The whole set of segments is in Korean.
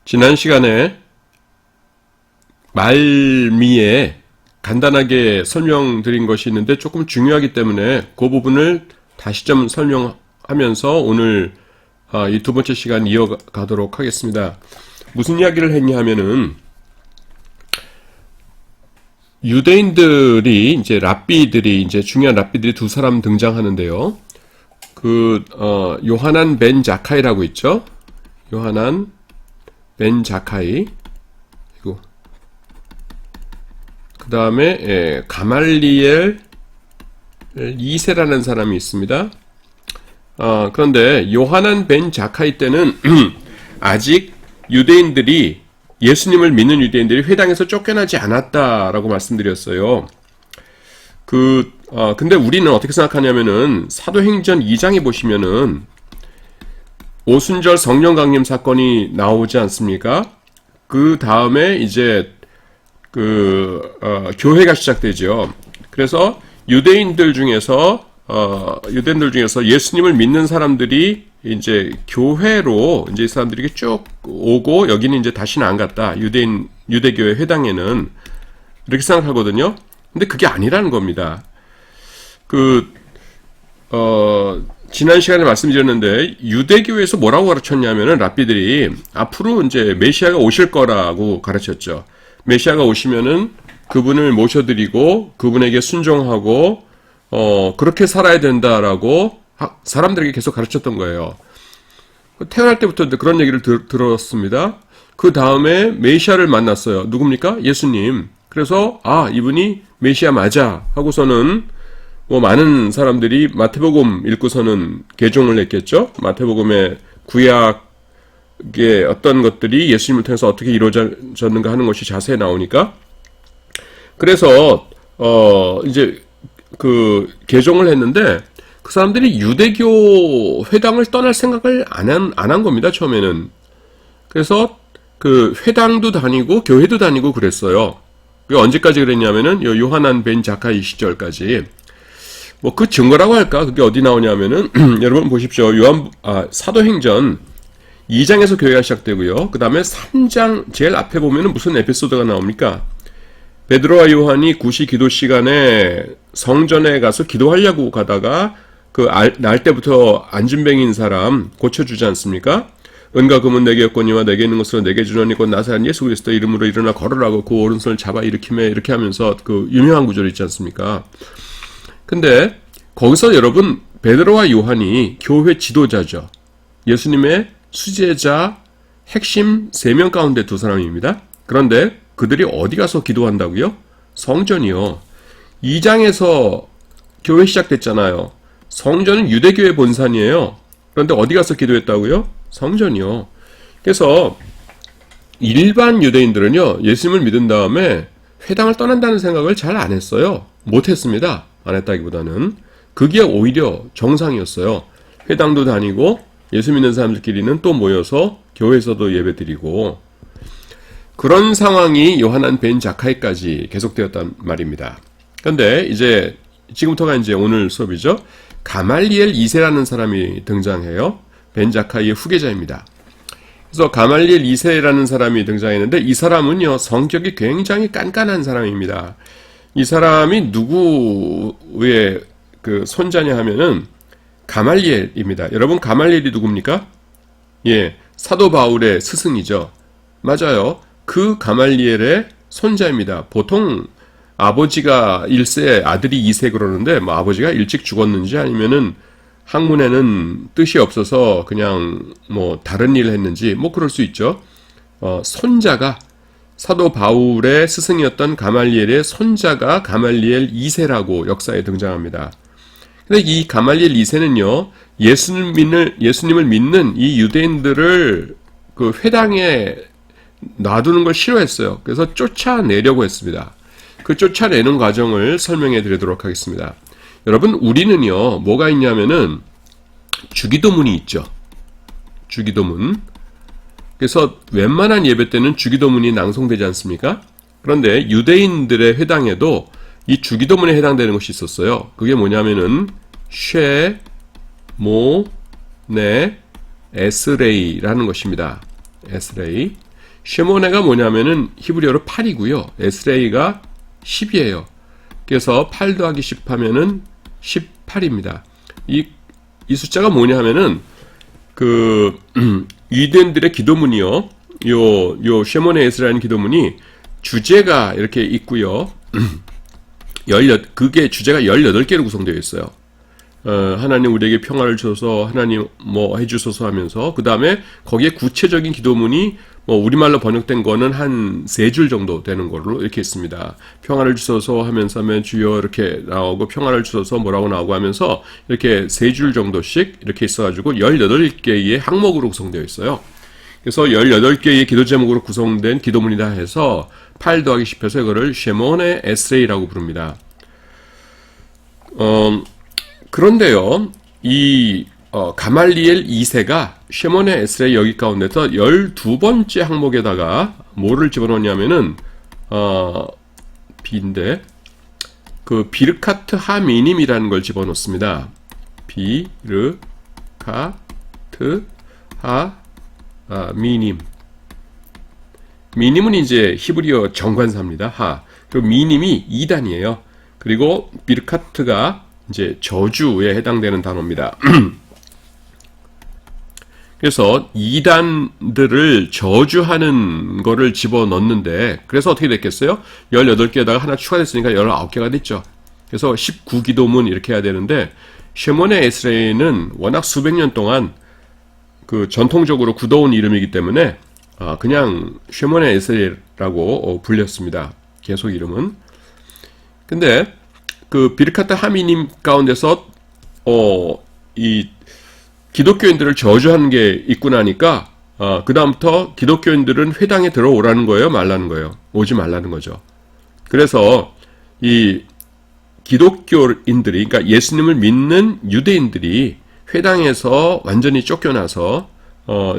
지난 시간에 말미에 간단하게 설명드린 것이 있는데 조금 중요하기 때문에 그 부분을 다시 좀 설명하면서 오늘 이 두 번째 시간 이어가도록 하겠습니다. 무슨 이야기를 했냐 하면은 유대인들이 이제 랍비들이 이제 중요한 랍비들이 두 사람 등장하는데요. 요하난 벤 자카이라고 있죠. 요하난 벤 자카이. 그리고 그 다음에 가말리엘 2세라는 사람이 있습니다. 그런데 요하난 벤 자카이 때는 아직 유대인들이 예수님을 믿는 유대인들이 회당에서 쫓겨나지 않았다라고 말씀드렸어요. 근데 우리는 어떻게 생각하냐면은 사도행전 2장에 보시면은 오순절 성령 강림 사건이 나오지 않습니까? 그 다음에 이제 교회가 시작되죠. 그래서 유대인들 중에서 예수님을 믿는 사람들이 이제 교회로 이제 이 사람들이 쭉 오고 여기는 이제 다시는 안 갔다. 유대교회 회당에는 이렇게 생각하거든요. 근데 그게 아니라는 겁니다. 지난 시간에 말씀드렸는데 유대교회에서 뭐라고 가르쳤냐면은 랍비들이 앞으로 이제 메시아가 오실 거라고 가르쳤죠. 메시아가 오시면은 그분을 모셔드리고 그분에게 순종하고 그렇게 살아야 된다라고 사람들에게 계속 가르쳤던 거예요. 태어날 때부터 그런 얘기를 들었습니다. 그 다음에 메시아를 만났어요. 누굽니까? 예수님. 그래서 이분이 메시아 맞아 하고서는 많은 사람들이 마태복음 읽고서는 개종을 했겠죠. 마태복음의 구약의 어떤 것들이 예수님을 통해서 어떻게 이루어졌는가 하는 것이 자세히 나오니까 그래서 이제 개종을 했는데 그 사람들이 유대교 회당을 떠날 생각을 안 한 겁니다. 처음에는. 그래서 회당도 다니고 교회도 다니고 그랬어요. 그게 언제까지 그랬냐면은 요하난 벤 자카이 시절까지. 그 증거라고 할까? 그게 어디 나오냐면은 여러분 보십시오. 사도행전 2장에서 교회가 시작되고요. 그 다음에 3장 제일 앞에 보면은 무슨 에피소드가 나옵니까? 베드로와 요한이 구시 기도 시간에 성전에 가서 기도하려고 가다가 날 때부터 안진뱅인 사람 고쳐주지 않습니까? 은과 금은 내게 없거니와 내게 있는 것으로 내게 주노니 곧 나사렛 예수 그리스도 이름으로 일어나 걸으라고 그 오른손을 잡아 일으키며 이렇게 하면서 유명한 구절 있지 않습니까? 근데 거기서 여러분 베드로와 요한이 교회 지도자죠. 예수님의 수제자 핵심 3명 가운데 2사람입니다. 그런데 그들이 어디 가서 기도한다고요? 성전이요. 2장에서 교회 시작됐잖아요. 성전은 유대교의 본산이에요. 그런데 어디 가서 기도했다고요? 성전이요. 그래서 일반 유대인들은요, 예수님을 믿은 다음에 회당을 떠난다는 생각을 잘 안 했어요. 못 했습니다. 안 했다기보다는. 그게 오히려 정상이었어요. 회당도 다니고 예수 믿는 사람들끼리는 또 모여서 교회에서도 예배드리고 그런 상황이 요하난 벤 자카이까지 계속되었단 말입니다. 그런데 이제 지금부터가 이제 오늘 수업이죠. 가말리엘 2세라는 사람이 등장해요. 벤 자카이의 후계자입니다. 그래서 가말리엘 2세라는 사람이 등장했는데 이 사람은요, 성격이 굉장히 깐깐한 사람입니다. 이 사람이 누구의 손자냐 하면은 가말리엘입니다. 여러분 가말리엘이 누굽니까? 예, 사도 바울의 스승이죠. 맞아요. 그 가말리엘의 손자입니다. 보통 아버지가 1세, 아들이 2세 그러는데 아버지가 일찍 죽었는지 아니면은 학문에는 뜻이 없어서 그냥 다른 일을 했는지 그럴 수 있죠. 손자가 사도 바울의 스승이었던 가말리엘의 손자가 가말리엘 2세라고 역사에 등장합니다. 근데 이 가말리엘 2세는요, 예수님을 믿는 이 유대인들을 회당에 놔두는 걸 싫어했어요. 그래서 쫓아내려고 했습니다. 그 쫓아내는 과정을 설명해 드리도록 하겠습니다. 여러분, 우리는요, 뭐가 있냐면은 주기도문이 있죠. 주기도문. 그래서 웬만한 예배 때는 주기도문이 낭송되지 않습니까? 그런데 유대인들의 회당에도 이 주기도문에 해당되는 것이 있었어요. 그게 뭐냐면은 쉐, 모, 네, 에스레이라는 것입니다. 에스레이. 쉐모네가 뭐냐면은 히브리어로 8이고요. 에스레이가 10이에요. 그래서 8 더하기 10 하면은 18입니다. 이 숫자가 뭐냐 하면은 유대인들의 기도문이요. 요 쉐모네 에스라는 기도문이 주제가 이렇게 있고요. 그게 주제가 18개로 구성되어 있어요. 하나님 우리에게 평화를 주소서, 하나님 뭐 해주소서 하면서, 그 다음에 거기에 구체적인 기도문이 뭐 우리말로 번역된 거는 한 3줄 정도 되는 걸로 이렇게 있습니다. 평화를 주소서 하면서 하면 주여 이렇게 나오고, 평화를 주소서 뭐라고 나오고 하면서 이렇게 3줄 정도씩 이렇게 있어가지고 18개의 항목으로 구성되어 있어요. 그래서 18개의 기도 제목으로 구성된 기도문이다 해서 8 더하기 10해서 이거를 쉐모네 에스레이라고 부릅니다. 그런데요, 가말리엘 2세가 쉐모네 에스레이 여기 가운데서 12번째 항목에다가 뭐를 집어넣냐면은, B인데, 비르카트 하미님이라는 걸 집어넣습니다. 비르카트 미님. 미님은 이제 히브리어 정관사입니다. 그리고 미님이 2단이에요. 그리고 비르카트가 이제 저주에 해당되는 단어입니다. 그래서 2단들을 저주하는 거를 집어넣는데, 그래서 어떻게 됐겠어요? 18개에다가 하나 추가됐으니까 19개가 됐죠. 그래서 19기도문 이렇게 해야 되는데, 쉐모네 에스레이는 워낙 수백 년 동안 전통적으로 굳어온 이름이기 때문에 그냥 쉐모네 에스레이라고 불렸습니다. 계속 이름은. 근데 비르카트 하미님 가운데서 이 기독교인들을 저주하는 게 있고 나니까 그 다음부터 기독교인들은 회당에 들어오라는 거예요, 말라는 거예요? 오지 말라는 거죠. 그래서 이 기독교인들이, 그러니까 예수님을 믿는 유대인들이 회당에서 완전히 쫓겨나서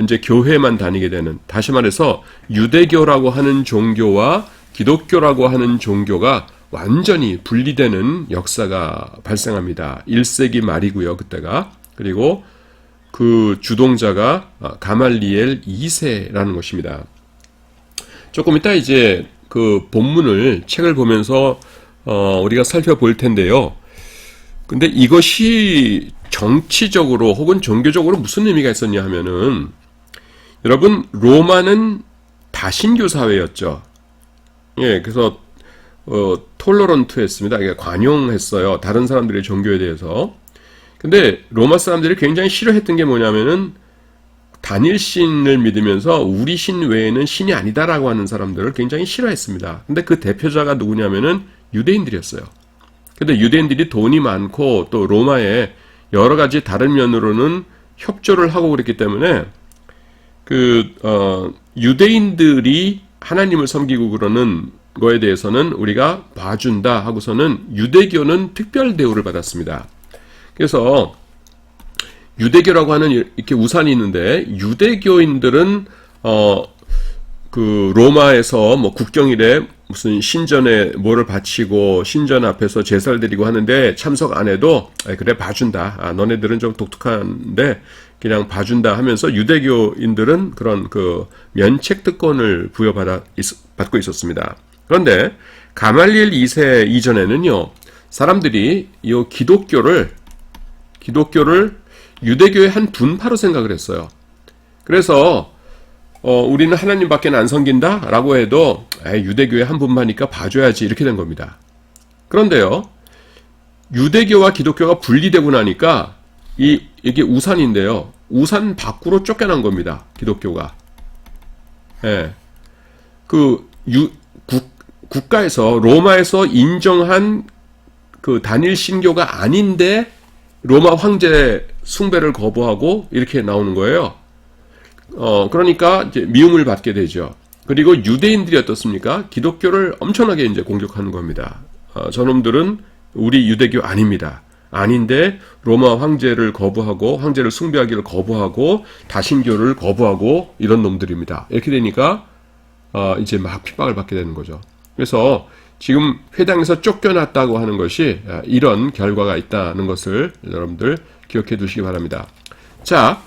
이제 교회만 다니게 되는, 다시 말해서 유대교라고 하는 종교와 기독교라고 하는 종교가 완전히 분리되는 역사가 발생합니다. 1세기 말이고요, 그때가. 그리고 그 주동자가 가말리엘 2세라는 것입니다. 조금 이따 이제 본문을, 책을 보면서 우리가 살펴볼 텐데요. 근데 이것이 정치적으로 혹은 종교적으로 무슨 의미가 있었냐 하면은, 여러분, 로마는 다신교 사회였죠. 예, 그래서 톨러런트했습니다. 그러니까 관용했어요, 다른 사람들의 종교에 대해서. 근데 로마 사람들이 굉장히 싫어했던 게 뭐냐면은, 단일 신을 믿으면서 우리 신 외에는 신이 아니다라고 하는 사람들을 굉장히 싫어했습니다. 근데 그 대표자가 누구냐면은 유대인들이었어요. 근데 유대인들이 돈이 많고 또 로마에 여러 가지 다른 면으로는 협조를 하고 그랬기 때문에 유대인들이 하나님을 섬기고 그러는 거에 대해서는 우리가 봐준다 하고서는 유대교는 특별 대우를 받았습니다. 그래서 유대교라고 하는 이렇게 우산이 있는데, 유대교인들은 로마에서 뭐 국경일에 무슨 신전에 뭐를 바치고 신전 앞에서 제사를 드리고 하는데 참석 안 해도 그래 봐준다. 너네들은 좀 독특한데 그냥 봐준다 하면서 유대교인들은 그런 면책 특권을 부여받고 있었습니다. 그런데 가말리엘 2세 이전에는요, 사람들이 이 기독교를 유대교의 한 분파로 생각을 했어요. 그래서 우리는 하나님밖에 안 섬긴다 라고 해도 유대교의 한 분파니까 봐줘야지, 이렇게 된 겁니다. 그런데요, 유대교와 기독교가 분리되고 나니까 이게 우산인데요, 우산 밖으로 쫓겨난 겁니다, 기독교가. 예. 국가에서, 로마에서 인정한 단일 신교가 아닌데 로마 황제 숭배를 거부하고 이렇게 나오는 거예요. 그러니까 이제 미움을 받게 되죠. 그리고 유대인들이 어떻습니까? 기독교를 엄청나게 이제 공격하는 겁니다. 저놈들은 우리 유대교 아닙니다. 아닌데 로마 황제를 거부하고, 황제를 숭배하기를 거부하고, 다신교를 거부하고 이런 놈들입니다. 이렇게 되니까 이제 막 핍박을 받게 되는 거죠. 그래서 지금 회당에서 쫓겨났다고 하는 것이 이런 결과가 있다는 것을 여러분들 기억해 두시기 바랍니다. 자,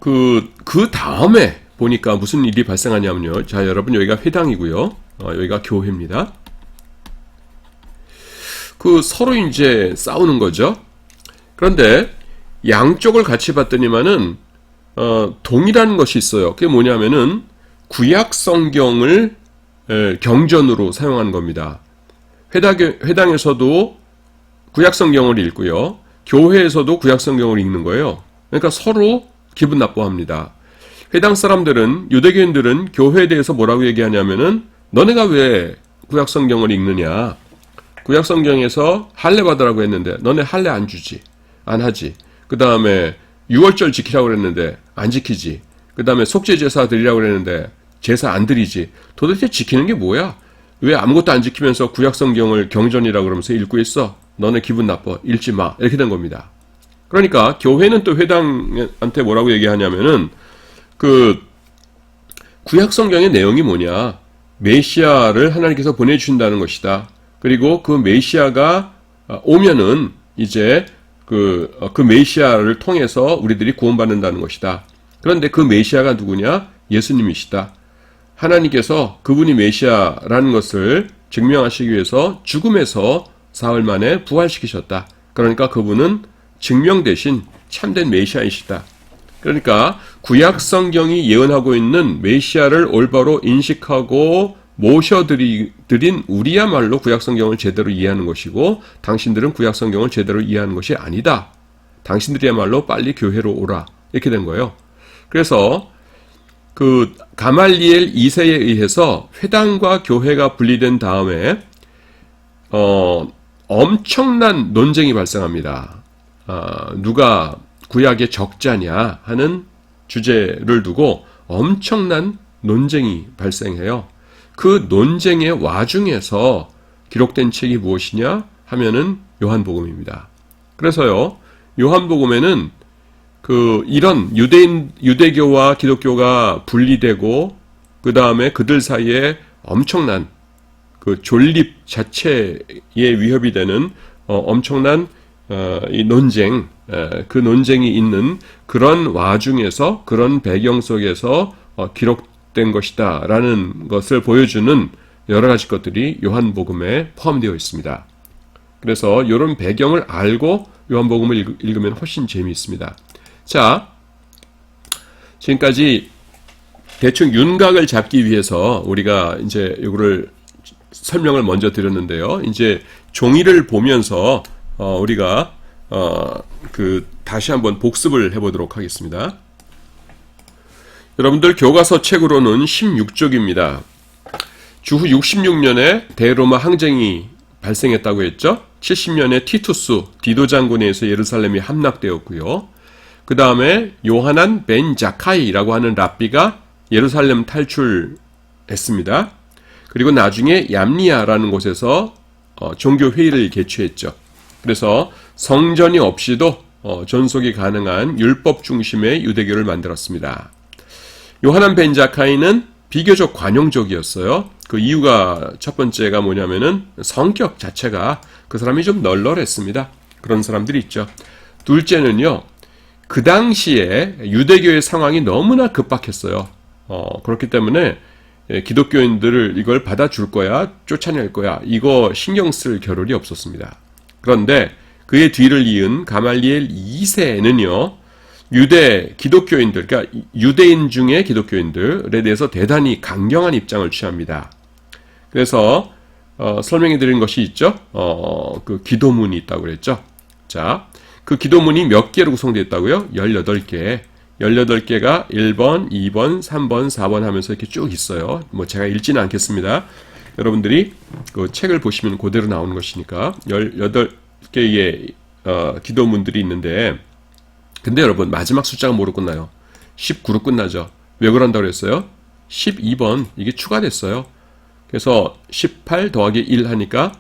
그 다음에 보니까 무슨 일이 발생하냐면요. 자, 여러분 여기가 회당이고요. 여기가 교회입니다. 그 서로 이제 싸우는 거죠. 그런데 양쪽을 같이 봤더니만은 동일한 것이 있어요. 그게 뭐냐면은 구약 성경을 경전으로 사용한 겁니다. 회당에서도 구약 성경을 읽고요. 교회에서도 구약 성경을 읽는 거예요. 그러니까 서로 기분 나빠합니다. 회당 사람들은, 유대교인들은 교회에 대해서 뭐라고 얘기하냐면은 너네가 왜 구약 성경을 읽느냐? 구약 성경에서 할례 받으라고 했는데 너네 할례 안 주지, 안 하지. 그 다음에 유월절 지키라고 그랬는데 안 지키지. 그 다음에 속죄 제사 드리라고 그랬는데 제사 안 드리지. 도대체 지키는 게 뭐야? 왜 아무것도 안 지키면서 구약 성경을 경전이라고 그러면서 읽고 있어? 너네 기분 나빠, 읽지 마. 이렇게 된 겁니다. 그러니까 교회는 또 회당한테 뭐라고 얘기하냐면은 그 구약 성경의 내용이 뭐냐? 메시아를 하나님께서 보내주신다는 것이다. 그리고 그 메시아가 오면은 이제 그 메시아를 통해서 우리들이 구원받는다는 것이다. 그런데 그 메시아가 누구냐? 예수님이시다. 하나님께서 그분이 메시아라는 것을 증명하시기 위해서 죽음에서 사흘 만에 부활시키셨다. 그러니까 그분은 증명 대신 참된 메시아이시다. 그러니까 구약 성경이 예언하고 있는 메시아를 올바로 인식하고 모셔드린 우리야말로 구약 성경을 제대로 이해하는 것이고 당신들은 구약 성경을 제대로 이해하는 것이 아니다. 당신들이야말로 빨리 교회로 오라. 이렇게 된 거예요. 그래서 그 가말리엘 2세에 의해서 회당과 교회가 분리된 다음에 엄청난 논쟁이 발생합니다. 누가 구약의 적자냐 하는 주제를 두고 엄청난 논쟁이 발생해요. 그 논쟁의 와중에서 기록된 책이 무엇이냐 하면은 요한복음입니다. 그래서요, 요한복음에는 이런 유대교와 기독교가 분리되고 그 다음에 그들 사이에 엄청난 그 존립 자체에 위협이 되는 엄청난 이 논쟁, 그 논쟁이 있는 그런 와중에서 그런 배경 속에서 기록된 것이다 라는 것을 보여주는 여러 가지 것들이 요한복음에 포함되어 있습니다. 그래서 이런 배경을 알고 요한복음을 읽으면 훨씬 재미있습니다. 자, 지금까지 대충 윤곽을 잡기 위해서 우리가 이제 이거를 설명을 먼저 드렸는데요. 이제 종이를 보면서 우리가 다시 한번 복습을 해보도록 하겠습니다. 여러분들 교과서 책으로는 16쪽입니다. 주후 66년에 대로마 항쟁이 발생했다고 했죠. 70년에 티투스 디도 장군에 의해서 예루살렘이 함락되었고요. 그 다음에 요하난 벤 자카이라고 하는 랍비가 예루살렘 탈출했습니다. 그리고 나중에 얌리아라는 곳에서 종교회의를 개최했죠. 그래서 성전이 없이도 전속이 가능한 율법 중심의 유대교를 만들었습니다. 요하난 벤 자카이는 비교적 관용적이었어요. 그 이유가 첫 번째가 뭐냐면은 성격 자체가 그 사람이 좀 널널했습니다. 그런 사람들이 있죠. 둘째는요, 그 당시에 유대교의 상황이 너무나 급박했어요. 그렇기 때문에 기독교인들을 이걸 받아줄 거야, 쫓아낼 거야, 이거 신경 쓸 겨를이 없었습니다. 그런데 그의 뒤를 이은 가말리엘 2세는요, 유대 기독교인들, 그러니까 유대인 중의 기독교인들에 대해서 대단히 강경한 입장을 취합니다. 그래서 설명해 드린 것이 있죠. 그 기도문이 있다고 그랬죠. 자, 그 기도문이 몇 개로 구성되어 있다고요? 18개. 18개가 1번, 2번, 3번, 4번 하면서 이렇게 쭉 있어요. 뭐 제가 읽지는 않겠습니다. 여러분들이 그 책을 보시면 그대로 나오는 것이니까 18개의 기도문들이 있는데, 근데 여러분 마지막 숫자가 뭐로 끝나요? 19로 끝나죠. 왜 그런다고 그랬어요? 12번 이게 추가됐어요. 그래서 18 더하기 1 하니까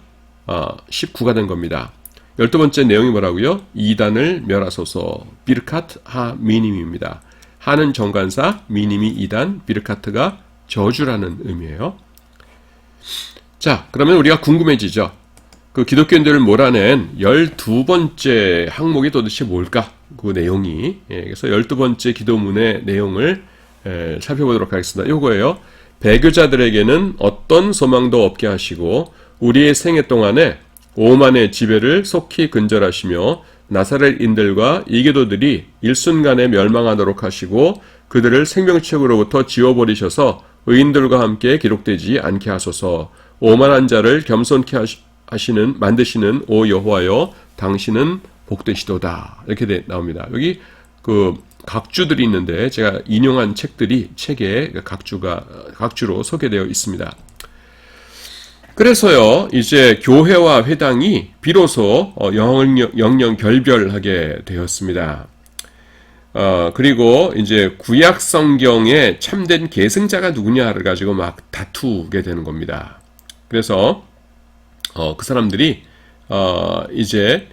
19가 된 겁니다. 12번째 내용이 뭐라고요? 이단을 멸하소서. 비르카트 하 미님입니다. 하는 정관사, 미님이 이단, 비르카트가 저주라는 의미예요. 자, 그러면 우리가 궁금해지죠. 그 기독교인들을 몰아낸 12번째 항목이 도대체 뭘까? 그 내용이. 그래서 12번째 기도문의 내용을 살펴보도록 하겠습니다. 요거예요. 배교자들에게는 어떤 소망도 없게 하시고 우리의 생애 동안에 오만의 지배를 속히 근절하시며 나사렛인들과 이교도들이 일순간에 멸망하도록 하시고 그들을 생명책으로부터 지워버리셔서 의인들과 함께 기록되지 않게 하소서. 오만한 자를 겸손케 만드시는 오 여호와여, 당신은 복되시도다. 이렇게 나옵니다. 여기 그 각주들이 있는데 제가 인용한 책에 각주로 소개되어 있습니다. 그래서요, 이제 교회와 회당이 비로소 영영 결별하게 되었습니다. 그리고 이제 구약 성경의 참된 계승자가 누구냐를 가지고 막 다투게 되는 겁니다. 그래서 그 사람들이 이제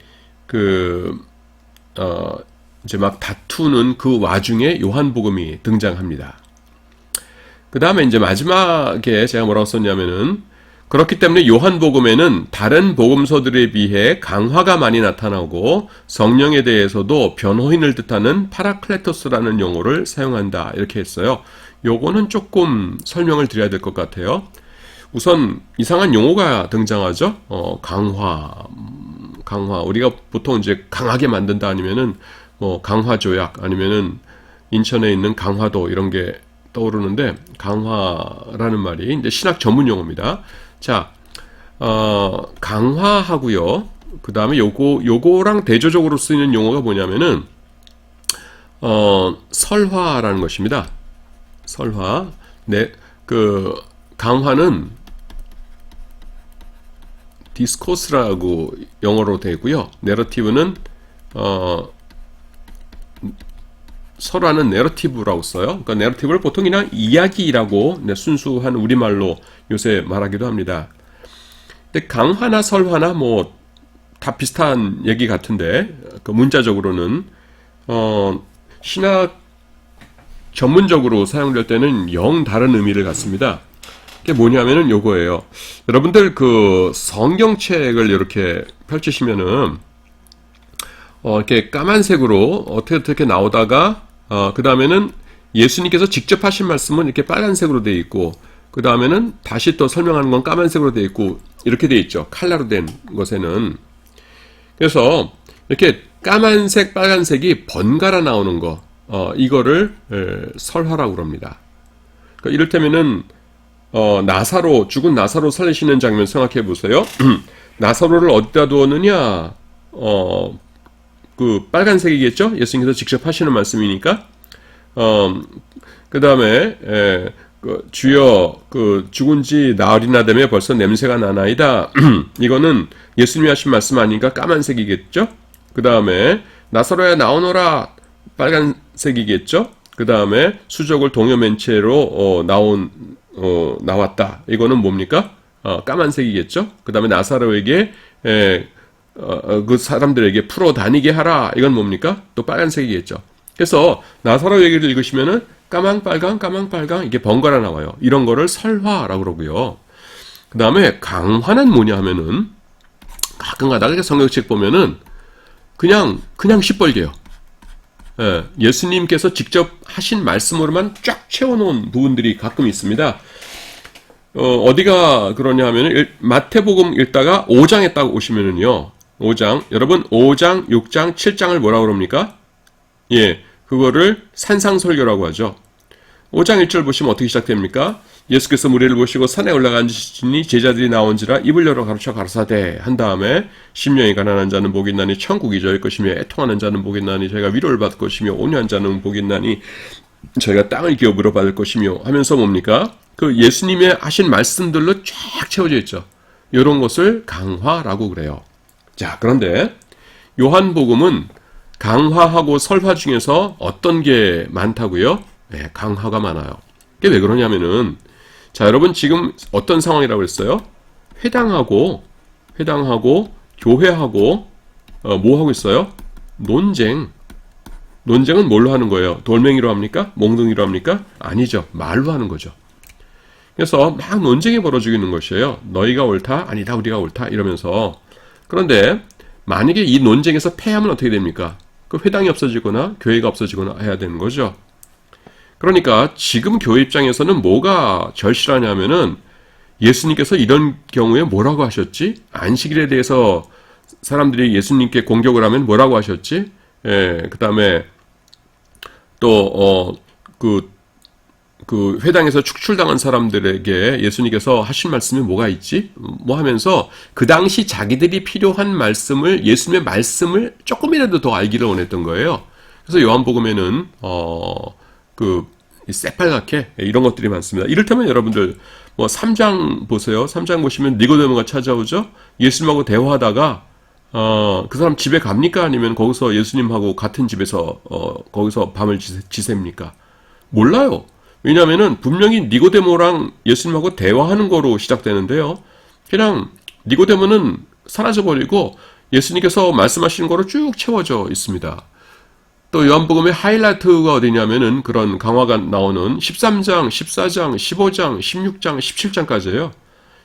막 다투는 그 와중에 요한복음이 등장합니다. 그 다음에 이제 마지막에 제가 뭐라고 썼냐면은, 그렇기 때문에 요한복음에는 다른 복음서들에 비해 강화가 많이 나타나고 성령에 대해서도 변호인을 뜻하는 파라클레토스라는 용어를 사용한다. 이렇게 했어요. 요거는 조금 설명을 드려야 될 것 같아요. 우선 이상한 용어가 등장하죠. 강화. 우리가 보통 이제 강하게 만든다 아니면은 뭐 강화조약 아니면은 인천에 있는 강화도 이런 게 떠오르는데, 강화라는 말이 이제 신학 전문 용어입니다. 자, 강화하고요. 그 다음에 요거랑 대조적으로 쓰이는 용어가 뭐냐면은, 설화라는 것입니다. 설화. 강화는 디스코스라고 영어로 되어 있고요. 내러티브는, 설화는 내러티브라고 써요. 그러니까 내러티브를 보통 그냥 이야기라고 순수한 우리말로 요새 말하기도 합니다. 근데 강화나 설화나 뭐 다 비슷한 얘기 같은데, 그 문자적으로는 신학 전문적으로 사용될 때는 영 다른 의미를 갖습니다. 그게 뭐냐면은 요거예요. 여러분들 그 성경책을 이렇게 펼치시면은 이렇게 까만색으로 어떻게 나오다가 그 다음에는 예수님께서 직접 하신 말씀은 이렇게 빨간색으로 되어 있고, 그 다음에는 다시 또 설명하는 건 까만색으로 되어 있고, 이렇게 되어 있죠. 칼라로 된 것에는. 그래서 이렇게 까만색, 빨간색이 번갈아 나오는 거, 이거를 설화라고 그럽니다. 그러니까 이를테면은 죽은 나사로 살리시는 장면 생각해 보세요. 나사로를 어디다 두었느냐? 그 빨간색이겠죠? 예수님께서 직접 하시는 말씀이니까. 그 다음에 주여 죽은 지 나흘이나 되며 벌써 냄새가 나나이다. 이거는 예수님이 하신 말씀 아니니까 까만색이겠죠? 그 다음에 나사로야 나오너라, 빨간색이겠죠? 그 다음에 수족을 동여맨 채로 나왔다. 이거는 뭡니까? 까만색이겠죠? 그 다음에 나사로에게 그 사람들에게 풀어 다니게 하라. 이건 뭡니까? 또 빨간색이겠죠. 그래서 나사로 얘기를 읽으시면은 까망 빨강 이게 번갈아 나와요. 이런 거를 설화라고 그러고요. 그 다음에 강화는 뭐냐 하면은 가끔가다 성경책 보면은 그냥 시뻘개요. 예수님께서 직접 하신 말씀으로만 쫙 채워놓은 부분들이 가끔 있습니다. 어디가 그러냐 하면 마태복음 읽다가 5장에 딱 오시면은요. 5장. 여러분 5장, 6장, 7장을 뭐라고 그럽니까? 그거를 산상설교라고 하죠. 5장 1절 보시면 어떻게 시작됩니까? 예수께서 무리를 보시고 산에 올라가시니 제자들이 나온지라 입을 열어 가르쳐 가르사대 한 다음에 심령이 가난한 자는 복이 있나니 천국이 저희 것이며 애통하는 자는 복이 있나니 저희가 위로를 받을 것이며 온유한 자는 복이 있나니 저희가 땅을 기업으로 받을 것이며 하면서 뭡니까? 그 예수님의 하신 말씀들로 쫙 채워져 있죠. 이런 것을 강화라고 그래요. 자, 그런데 요한복음은 강화하고 설화 중에서 어떤 게 많다고요? 강화가 많아요. 그게 왜 그러냐면은, 자, 여러분 지금 어떤 상황이라고 했어요? 회당하고 교회하고 뭐 하고 있어요? 논쟁은 뭘로 하는 거예요? 돌멩이로 합니까? 몽둥이로 합니까? 아니죠. 말로 하는 거죠. 그래서 막 논쟁이 벌어지고 있는 것이에요. 너희가 옳다? 아니다, 우리가 옳다? 이러면서. 그런데 만약에 이 논쟁에서 패하면 어떻게 됩니까? 그 회당이 없어지거나 교회가 없어지거나 해야 되는 거죠. 그러니까 지금 교회 입장에서는 뭐가 절실하냐면은 예수님께서 이런 경우에 뭐라고 하셨지? 안식일에 대해서 사람들이 예수님께 공격을 하면 뭐라고 하셨지? 예, 그 다음에 또, 그 회당에서 축출당한 사람들에게 예수님께서 하신 말씀이 뭐가 있지? 뭐 하면서 그 당시 자기들이 필요한 말씀을, 예수님의 말씀을 조금이라도 더 알기를 원했던 거예요. 그래서 요한복음에는, 새빨갛게 이런 것들이 많습니다. 이를테면 여러분들, 뭐 3장 보세요. 3장 보시면 니고데모가 찾아오죠? 예수님하고 대화하다가, 그 사람 집에 갑니까? 아니면 거기서 예수님하고 같은 집에서, 거기서 밤을 지셉니까? 몰라요. 왜냐면은 분명히 니고데모랑 예수님하고 대화하는 거로 시작되는데요. 그냥 니고데모는 사라져버리고 예수님께서 말씀하시는 거로 쭉 채워져 있습니다. 또 요한복음의 하이라이트가 어디냐면은 그런 강화가 나오는 13장, 14장, 15장, 16장, 17장까지예요.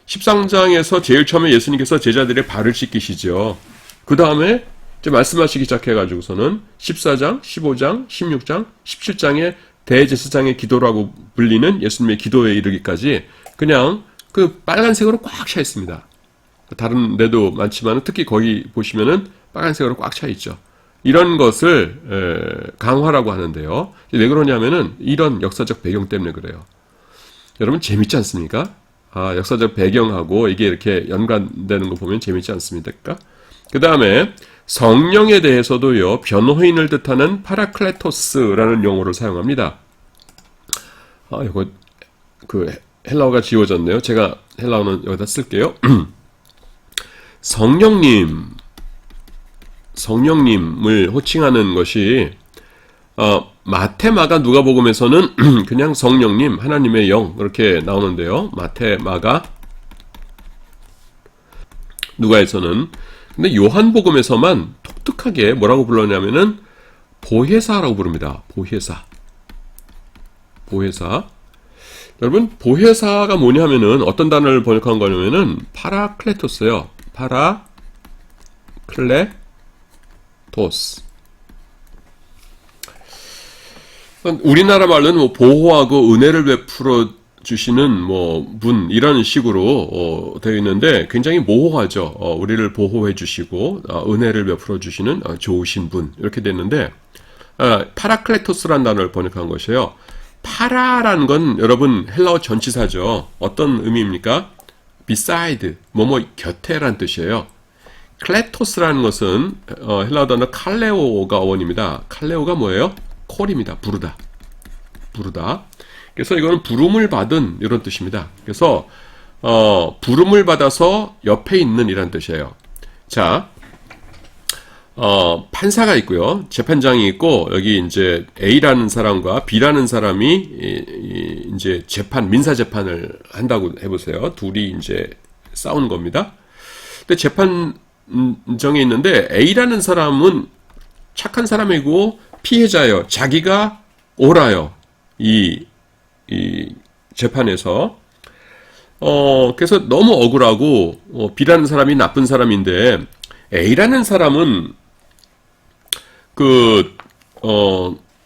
13장에서 제일 처음에 예수님께서 제자들의 발을 씻기시죠. 그 다음에 이제 말씀하시기 시작해가지고서는 14장, 15장, 16장, 17장에 대제사장의 기도라고 불리는 예수님의 기도에 이르기까지 그냥 그 빨간색으로 꽉 차 있습니다. 다른 데도 많지만 특히 거기 보시면은 빨간색으로 꽉 차 있죠. 이런 것을 강화라고 하는데요. 왜 그러냐면은 이런 역사적 배경 때문에 그래요. 여러분 재밌지 않습니까? 역사적 배경하고 이게 이렇게 연관되는 거 보면 재밌지 않습니까? 그 다음에 성령에 대해서도요, 변호인을 뜻하는 파라클레토스라는 용어를 사용합니다. 이거, 헬라어가 지워졌네요. 제가 헬라어는 여기다 쓸게요. 성령님을 호칭하는 것이, 마태, 마가, 누가복음에서는 그냥 성령님, 하나님의 영, 이렇게 나오는데요. 마태, 마가, 누가에서는. 근데 요한복음에서만 독특하게 뭐라고 불렀냐면은 보혜사라고 부릅니다. 보혜사. 여러분, 보혜사가 뭐냐면은 어떤 단어를 번역한 거냐면은 파라클레토스예요. 파라클레토스. 우리나라 말로는 뭐 보호하고 은혜를 베풀어 주시는 분 이런 식으로 되어 있는데 굉장히 모호하죠. 우리를 보호해 주시고 은혜를 베풀어 주시는 좋으신 분 이렇게 됐는데 파라클레토스라는 단어를 번역한 것이에요. 파라라는 건 여러분 헬라어 전치사죠. 어떤 의미입니까? beside 뭐뭐 곁에란 뜻이에요. 클레토스라는 것은 헬라어 단어 칼레오가 어원입니다. 칼레오가 뭐예요? 콜입니다. 부르다. 그래서 이거는 부름을 받은 이런 뜻입니다. 그래서 부름을 받아서 옆에 있는 이란 뜻이에요. 자, 판사가 있고요. 재판장이 있고 여기 이제 A라는 사람과 B라는 사람이 이제 민사 재판을 한다고 해보세요. 둘이 이제 싸우는 겁니다. 근데 재판정에 있는데 A라는 사람은 착한 사람이고 피해자예요. 자기가 옳아요. 이 재판에서 그래서 너무 억울하고 B라는 사람이 나쁜 사람인데 A라는 사람은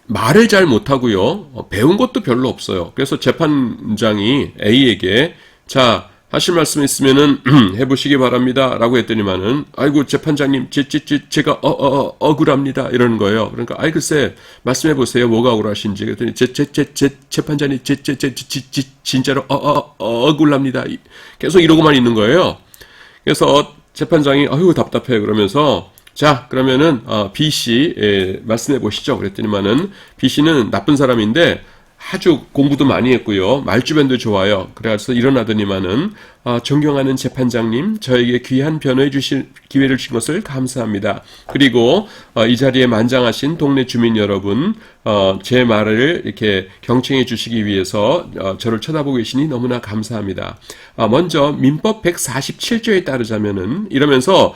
말을 잘 못하고요. 배운 것도 별로 없어요. 그래서 재판장이 A에게 자 하실 말씀 있으면은 해보시기 바랍니다. 라고 했더니만은 아이고 재판장님 제가 억울합니다. 이러는 거예요. 그러니까 글쎄 말씀해 보세요. 뭐가 억울하신지. 그랬더니 재판장님 진짜로 억울합니다. 계속 이러고만 있는 거예요. 그래서 재판장이 아유 답답해 그러면서 자 그러면은 B씨 말씀해 보시죠. 그랬더니만은 B씨는 나쁜 사람인데 아주 공부도 많이 했고요. 말주변도 좋아요. 그래서 일어나더니만은 존경하는 재판장님, 저에게 귀한 변호해 주실 기회를 주신 것을 감사합니다. 그리고 이 자리에 만장하신 동네 주민 여러분, 제 말을 이렇게 경청해 주시기 위해서 저를 쳐다보고 계시니 너무나 감사합니다. 먼저 민법 147조에 따르자면은 이러면서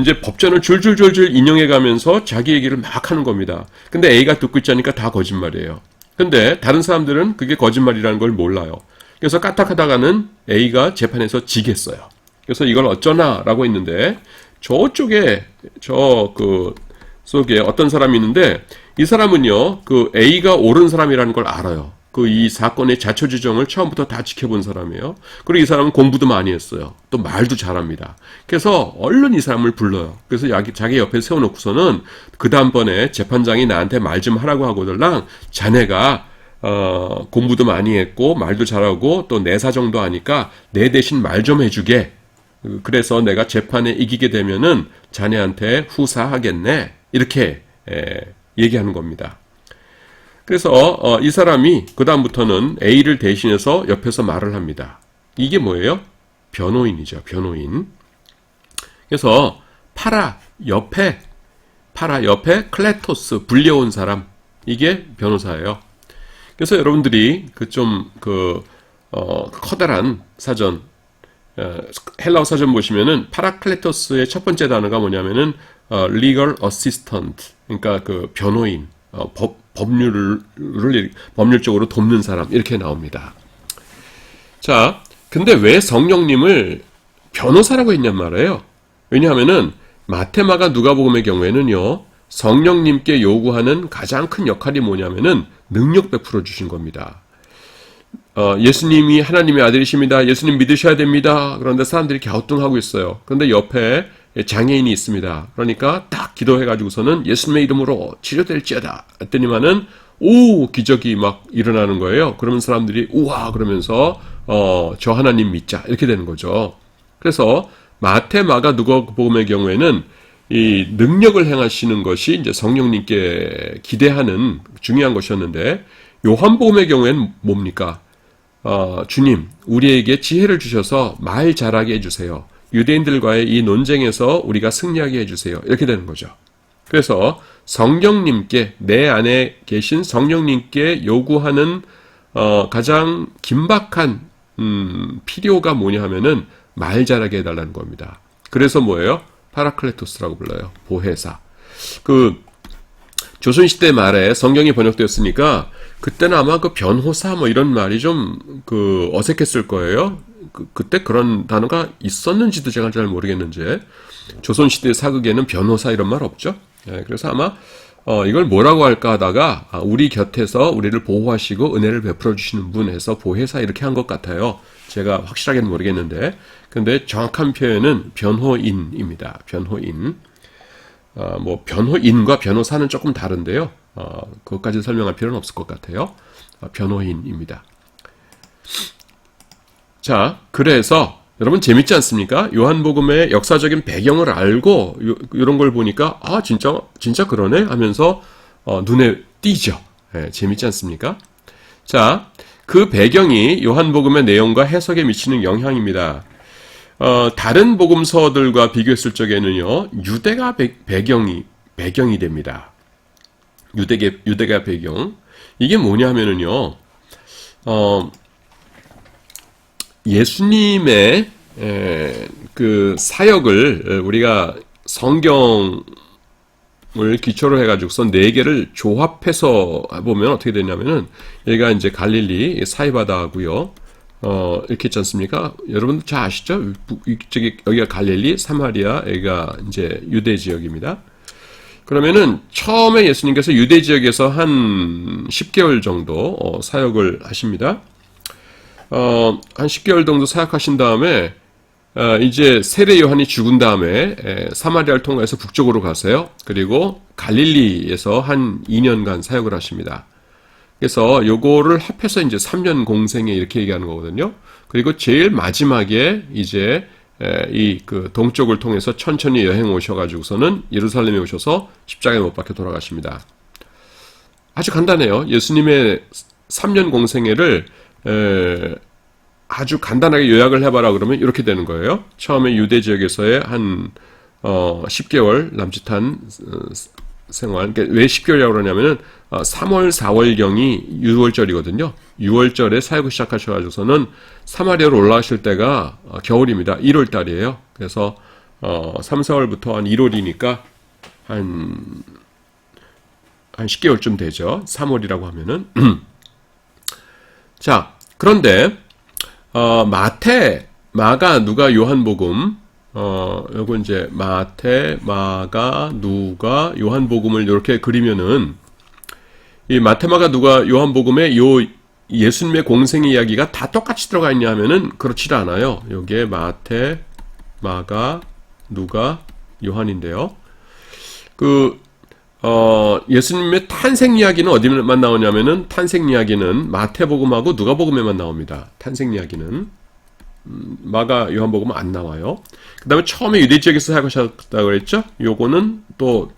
이제 법전을 줄줄줄줄 인용해 가면서 자기 얘기를 막 하는 겁니다. 근데 A가 듣고 있자니까 다 거짓말이에요. 근데 다른 사람들은 그게 거짓말이라는 걸 몰라요. 그래서 까딱하다가는 A가 재판에서 지겠어요. 그래서 이걸 어쩌나라고 했는데 저쪽에 속에 어떤 사람이 있는데 이 사람은요, 그 A가 옳은 사람이라는 걸 알아요. 그 이 사건의 자초지종을 처음부터 다 지켜본 사람이에요. 그리고 이 사람은 공부도 많이 했어요. 또 말도 잘합니다. 그래서 얼른 이 사람을 불러요. 그래서 자기 옆에 세워놓고서는 그 다음번에 재판장이 나한테 말 좀 하라고 하거들랑 자네가 공부도 많이 했고 말도 잘하고 또 내 사정도 아니까 내 대신 말 좀 해주게. 그래서 내가 재판에 이기게 되면은 자네한테 후사하겠네. 이렇게 얘기하는 겁니다. 그래서 이 사람이 그 다음부터는 A를 대신해서 옆에서 말을 합니다. 이게 뭐예요? 변호인이죠. 변호인. 그래서 파라 옆에 클레토스 불려온 사람, 이게 변호사예요. 그래서 여러분들이 커다란 사전, 헬라어 사전 보시면은 파라클레토스의 첫 번째 단어가 뭐냐면은 legal assistant, 그러니까 그 변호인, 법률적으로 돕는 사람, 이렇게 나옵니다. 자, 근데 왜 성령님을 변호사라고 했냔 말이에요. 왜냐하면은 마태, 마가, 누가복음의 경우에는요, 성령님께 요구하는 가장 큰 역할이 뭐냐면은 능력 베풀어 주신 겁니다. 예수님이 하나님의 아들이십니다. 예수님 믿으셔야 됩니다. 그런데 사람들이 갸우뚱하고 있어요. 그런데 옆에 장애인이 있습니다. 그러니까 딱 기도해가지고서는 예수님의 이름으로 치료될지어다 했더니만은 기적이 막 일어나는 거예요. 그러면 사람들이 우와 그러면서 저 하나님 믿자 이렇게 되는 거죠. 그래서 마태, 마가, 누가복음의 경우에는 이 능력을 행하시는 것이 이제 성령님께 기대하는 중요한 것이었는데, 요한복음의 경우에는 뭡니까? 주님, 우리에게 지혜를 주셔서 말 잘하게 해주세요. 유대인들과의 이 논쟁에서 우리가 승리하게 해주세요. 이렇게 되는 거죠. 그래서 성령님께, 내 안에 계신 성령님께 요구하는 가장 긴박한 필요가 뭐냐 하면은 말 잘하게 해달라는 겁니다. 그래서 뭐예요? 파라클레토스라고 불러요. 보혜사. 조선시대 말에 성경이 번역되었으니까 그때는 아마 그 변호사 뭐 이런 말이 좀 어색했을 거예요. 그때 그런 단어가 있었는지도 제가 잘 모르겠는지, 조선시대 사극에는 변호사 이런 말 없죠. 그래서 아마 이걸 뭐라고 할까 하다가 우리 곁에서 우리를 보호하시고 은혜를 베풀어 주시는 분 해서 보혜사 이렇게 한 것 같아요. 제가 확실하게는 모르겠는데, 근데 정확한 표현은 변호인입니다. 변호인. 변호인과 변호사는 조금 다른데요. 그것까지 설명할 필요는 없을 것 같아요. 변호인입니다. 자, 그래서 여러분 재밌지 않습니까? 요한복음의 역사적인 배경을 알고 이런 걸 보니까 진짜 그러네 하면서 눈에 띄죠. 재밌지 않습니까? 자, 그 배경이 요한복음의 내용과 해석에 미치는 영향입니다. 다른 복음서들과 비교했을 적에는요, 유대가 배경이 됩니다. 유대가 배경. 이게 뭐냐 하면은요, 예수님의 그 사역을 우리가 성경을 기초로 해가지고서 네 개를 조합해서 보면 어떻게 되냐면은, 여기가 이제 갈릴리 사이바다하고요, 이렇게 있지 않습니까? 여러분 잘 아시죠? 여기가 갈릴리, 사마리아, 여기가 이제 유대 지역입니다. 그러면은 처음에 예수님께서 유대 지역에서 한 10개월 정도 사역을 하십니다. 한 10개월 정도 사역하신 다음에 이제 세례 요한이 죽은 다음에 사마리아를 통해서 북쪽으로 가세요. 그리고 갈릴리에서 한 2년간 사역을 하십니다. 그래서 요거를 합해서 이제 3년 공생에 이렇게 얘기하는 거거든요. 그리고 제일 마지막에 이제 동쪽을 통해서 천천히 여행 오셔가지고서는 예루살렘에 오셔서 십자가에 못 박혀 돌아가십니다. 아주 간단해요. 예수님의 3년 공생애를 아주 간단하게 요약을 해봐라 그러면 이렇게 되는 거예요. 처음에 유대 지역에서의 한 10개월 남짓한 생활. 그러니까 왜 10개월이라고 그러냐면은 3월, 4월경이 6월절이거든요. 6월절에 사역을 시작하셔가지고서는 사마리아로 올라가실 때가 겨울입니다. 1월달이에요. 그래서 3, 4월부터 한 1월이니까 한 10개월쯤 되죠. 3월이라고 하면은. 자, 그런데 마태, 마가, 누가, 요한복음, 요거 이제 마태, 마가, 누가, 요한복음을 이렇게 그리면은 이 마테마가 누가 요한복음에 요 예수님의 공생 이야기가 다 똑같이 들어가 있냐 하면은 그렇지 않아요. 여기에 마태, 마가, 누가, 요한인데요. 예수님의 탄생 이야기는 어디만 나오냐면은 탄생 이야기는 마태복음하고 누가복음에만 나옵니다. 탄생 이야기는 마가, 요한복음은 안 나와요. 그 다음에 처음에 유대 지역에서 사역하셨다고 그랬죠? 요거는 또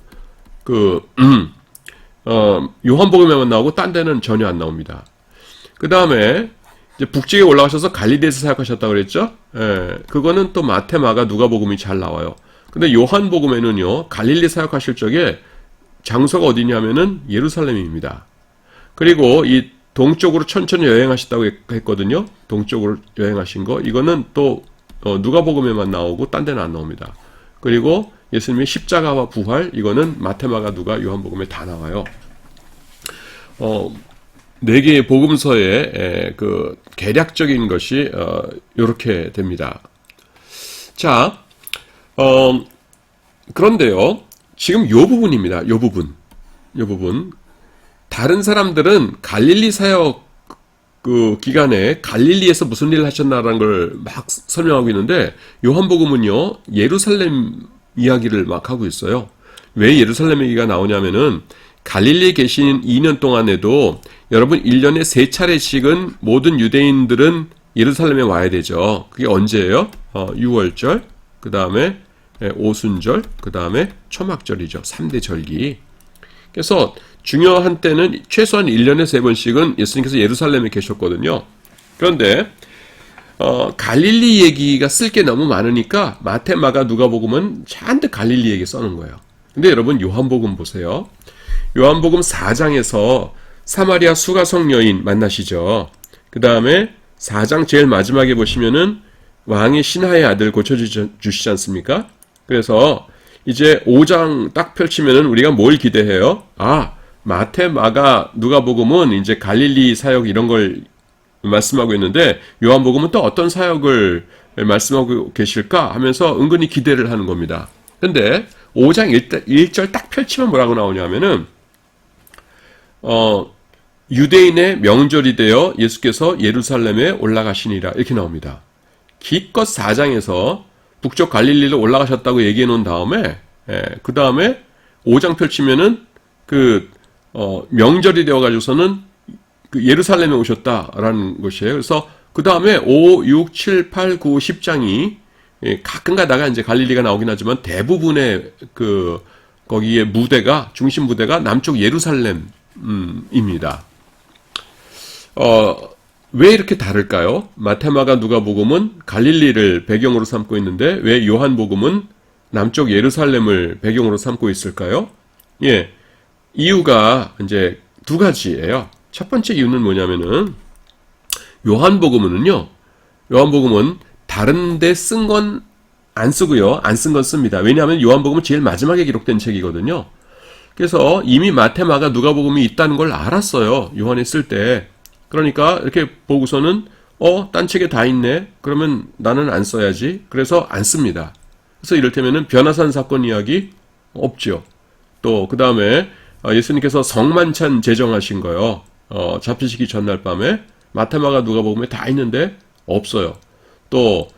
요한복음에만 나오고 딴 데는 전혀 안 나옵니다. 그 다음에 이제 북쪽에 올라가셔서 갈릴리에서 사역하셨다고 그랬죠? 예, 그거는 또 마태, 마가, 누가복음이 잘 나와요. 근데 요한복음에는요, 갈릴리 사역하실 적에 장소가 어디냐면은 예루살렘입니다. 그리고 이 동쪽으로 천천히 여행하셨다고 했거든요. 동쪽으로 여행하신 거. 이거는 또 누가복음에만 나오고 딴 데는 안 나옵니다. 그리고 예수님의 십자가와 부활, 이거는 마태, 마가, 누가, 요한복음에 다 나와요. 네 개의 복음서의 그 개략적인 것이 이렇게 됩니다. 자, 그런데요, 지금 요 부분입니다. 요 부분. 다른 사람들은 갈릴리 사역 그 기간에 갈릴리에서 무슨 일을 하셨나라는 걸 막 설명하고 있는데, 요한복음은요, 예루살렘 이야기를 막 하고 있어요. 왜 예루살렘 얘기가 나오냐면은, 갈릴리에 계신 2년 동안에도 여러분 1년에 3차례씩은 모든 유대인들은 예루살렘에 와야 되죠. 그게 언제예요? 6월절, 그 다음에 오순절, 그 다음에 초막절이죠. 3대 절기. 그래서 중요한 때는 최소한 1년에 3번씩은 예수님께서 예루살렘에 계셨거든요. 그런데 갈릴리 얘기가 쓸 게 너무 많으니까 마태, 마가, 누가복음은 잔뜩 갈릴리 얘기 써놓은 거예요. 근데 여러분 요한복음 보세요. 요한복음 4장에서 사마리아 수가성 여인 만나시죠. 그 다음에 4장 제일 마지막에 보시면은 왕의 신하의 아들 고쳐주시지 않습니까? 그래서 이제 5장 딱 펼치면은 우리가 뭘 기대해요? 마태, 마가, 누가복음은 이제 갈릴리 사역 이런 걸 말씀하고 있는데 요한복음은 또 어떤 사역을 말씀하고 계실까 하면서 은근히 기대를 하는 겁니다. 근데 5장 1절 딱 펼치면 뭐라고 나오냐면은 유대인의 명절이 되어 예수께서 예루살렘에 올라가시니라 이렇게 나옵니다. 기껏 4장에서 북쪽 갈릴리로 올라가셨다고 얘기해 놓은 다음에 그 다음에 5장 펼치면은 명절이 되어 가지고서는 예루살렘에 오셨다라는 것이에요. 그래서 그 다음에 5, 6, 7, 8, 9, 10장이 가끔 가다가 이제 갈릴리가 나오긴 하지만 대부분의 거기에 무대가 중심 무대가 남쪽 예루살렘입니다. 왜 이렇게 다를까요? 마테마가 누가복음은 갈릴리를 배경으로 삼고 있는데 왜 요한복음은 남쪽 예루살렘을 배경으로 삼고 있을까요? 예, 이유가 이제 두 가지예요. 첫 번째 이유는 뭐냐면은 요한복음은 다른데 쓴 건 안 쓰고요, 안 쓴 건 씁니다. 왜냐하면 요한복음은 제일 마지막에 기록된 책이거든요. 그래서 이미 마테마가 누가복음이 있다는 걸 알았어요. 요한이 쓸 때. 그러니까 이렇게 보고서는 딴 책에 다 있네. 그러면 나는 안 써야지. 그래서 안 씁니다. 그래서 이를테면은 변화산 사건 이야기 없죠. 또 그 다음에 예수님께서 성만찬 제정하신 거요. 잡히시기 전날 밤에 마테마가 누가복음에 다 있는데 없어요. 또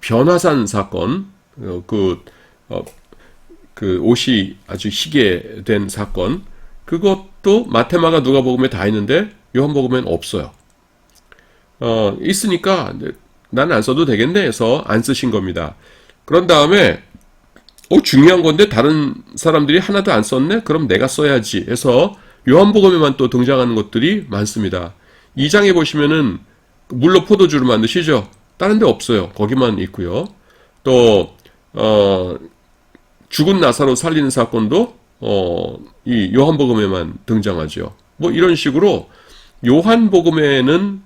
변화산 사건 옷이 아주 희게 된 사건 그것도 마테마가 누가복음에 다 있는데 요한복음엔 없어요. 있으니까 나는 안 써도 되겠네 해서 안 쓰신 겁니다. 그런 다음에 중요한 건데 다른 사람들이 하나도 안 썼네? 그럼 내가 써야지 해서 요한복음에만 또 등장하는 것들이 많습니다. 2장에 보시면은 물로 포도주를 만드시죠? 다른 데 없어요. 거기만 있고요. 또 죽은 나사로 살리는 사건도 이 요한복음에만 등장하죠. 뭐 이런 식으로 요한복음에는